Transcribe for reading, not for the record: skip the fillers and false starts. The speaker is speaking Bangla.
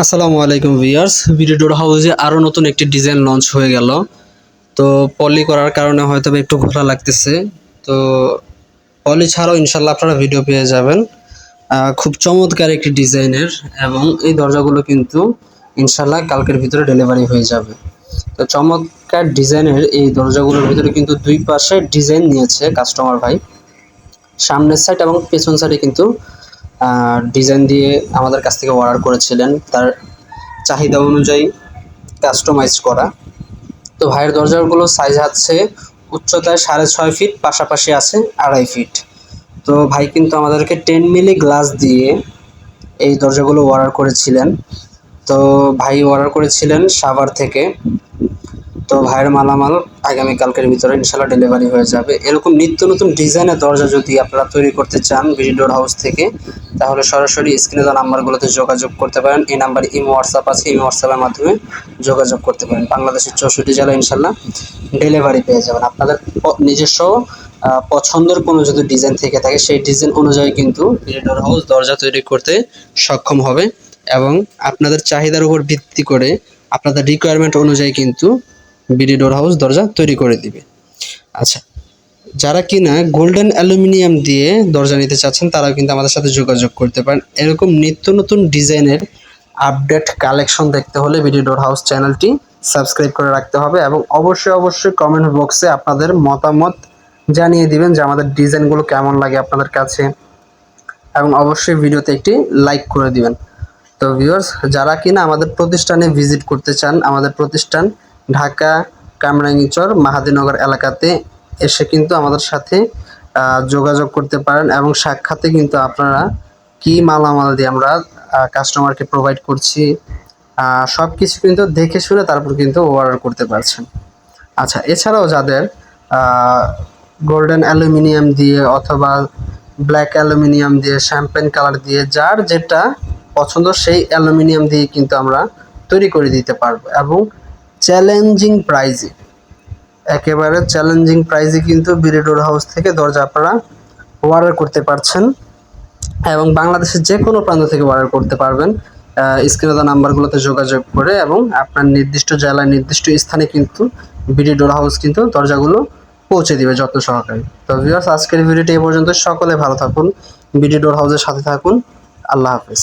আসসালামু আলাইকুম ভিউয়ার্স, ভিডিও ডোর হাউসে আরো নতুন একটি ডিজাইন লঞ্চ হয়ে গেল। তো পলি করার কারণে হয়তো একটু ঘোলা লাগতেছে। তো পলি ছাড়াও ইনশাল্লাহ আপনারা ভিডিও পেয়ে যাবেন। খুব চমৎকার একটি ডিজাইনের, এবং এই দরজাগুলো কিন্তু ইনশাল্লাহ কালকের ভিতরে ডেলিভারি হয়ে যাবে। তো চমৎকার ডিজাইনের এই দরজাগুলোর ভিতরে কিন্তু দুই পাশে ডিজাইন নিয়েছে কাস্টমার ভাই। সামনের সাইড এবং পেছন সাইডে কিন্তু ডিজাইন দিয়ে আমাদের কাছ থেকে অর্ডার করেছিলেন, তার চাহিদা অনুযায়ী কাস্টমাইজ করা। তো ভাইয়ের দরজাগুলো সাইজ আছে উচ্চতায় 6.5 ফিট, পাশাপাশি আছে 2.5 ফিট। তো ভাই কিন্তু আমাদেরকে 10 মিলি গ্লাস দিয়ে এই দরজাগুলো অর্ডার করেছিলেন। তো ভাই অর্ডার করেছিলেন সাভার থেকে। তো ভাইয়ের মালামাল আগামীকালকের ভিতরে ইনশাল্লাহ ডেলিভারি হয়ে যাবে। এরকম নিত্য নতুন ডিজাইনের দরজা যদি আপনারা তৈরি করতে চান ভিডি ডোর হাউস থেকে, তাহলে সরাসরি স্ক্রিনে দেওয়া নাম্বারগুলোতে যোগাযোগ করতে পারেন। এই নাম্বারে ইমো হোয়াটসঅ্যাপ আছে, ইমো হোয়াটসঅ্যাপের মাধ্যমে যোগাযোগ করতে পারেন। বাংলাদেশের 64 জেলা ইনশাল্লাহ ডেলিভারি পেয়ে যাবেন। আপনাদের নিজস্ব পছন্দের কোনো যদি ডিজাইন থেকে থাকে, সেই ডিজাইন অনুযায়ী কিন্তু ভিডি ডোর হাউস দরজা তৈরি করতে সক্ষম হবে, এবং আপনাদের চাহিদার উপর ভিত্তি করে আপনাদের রিকোয়ারমেন্ট অনুযায়ী কিন্তু বিডি ডোর হাউস দরজা তৈরি করে দিবে। আচ্ছা, যারা কিনা গোল্ডেন অ্যালুমিনিয়াম দিয়ে দরজা নিতে চাচ্ছেন তারাও কিন্তু আমাদের সাথে যোগাযোগ করতে পারেন। এরকম নিত্য নতুন ডিজাইনের আপডেট কালেকশন দেখতে হলে বিডি ডোর হাউস চ্যানেলটি সাবস্ক্রাইব করে রাখতে হবে, এবং অবশ্যই কমেন্ট বক্সে আপনাদের মতামত জানিয়ে দিবেন যে আমাদের ডিজাইনগুলো কেমন লাগে আপনাদের কাছে, এবং অবশ্যই ভিডিওতে একটি লাইক করে দিবেন। তো ভিউয়ার্স, যারা কিনা আমাদের প্রতিষ্ঠানে ভিজিট করতে চান, আমাদের প্রতিষ্ঠান ঢাকা কামরাঙ্গীরচর মাহাদীনগর এলাকাতে এসে কিন্তু আমাদের সাথে যোগাযোগ করতে পারেন, এবং সাক্ষাতে কিন্তু আপনারা কি মালামাল দিয়ে আমরা কাস্টমারকে প্রোভাইড করছি সব কিছু কিন্তু দেখে শুনে তারপর কিন্তু অর্ডার করতে পারছেন। আচ্ছা, এছাড়াও যাদের গোল্ডেন অ্যালুমিনিয়াম দিয়ে অথবা ব্ল্যাক অ্যালুমিনিয়াম দিয়ে, শ্যাম্পেন কালার দিয়ে, যার যেটা পছন্দ সেই অ্যালুমিনিয়াম দিয়ে কিন্তু আমরা তৈরি করে দিতে পারবো, এবং চ্যালেঞ্জিং প্রাইজে, একেবারে চ্যালেঞ্জিং প্রাইজে কিন্তু বিডি ডোর হাউস থেকে দরজা আপনারা অর্ডার করতে পারছেন, এবং বাংলাদেশের যে কোনো প্রান্ত থেকে অর্ডার করতে পারবেন স্ক্রিনে দেওয়া নাম্বারগুলোতে যোগাযোগ করে, এবং আপনার নির্দিষ্ট জেলায় নির্দিষ্ট স্থানে কিন্তু বিডি ডোর হাউস কিন্তু দরজাগুলো পৌঁছে দিবে যত্ন সহকারে। তো ভিউয়ার্স, আজকের ভিডিওটি এই পর্যন্ত। সকলে ভালো থাকুন, বিডি ডোর হাউসের সাথে থাকুন। আল্লাহ হাফেজ।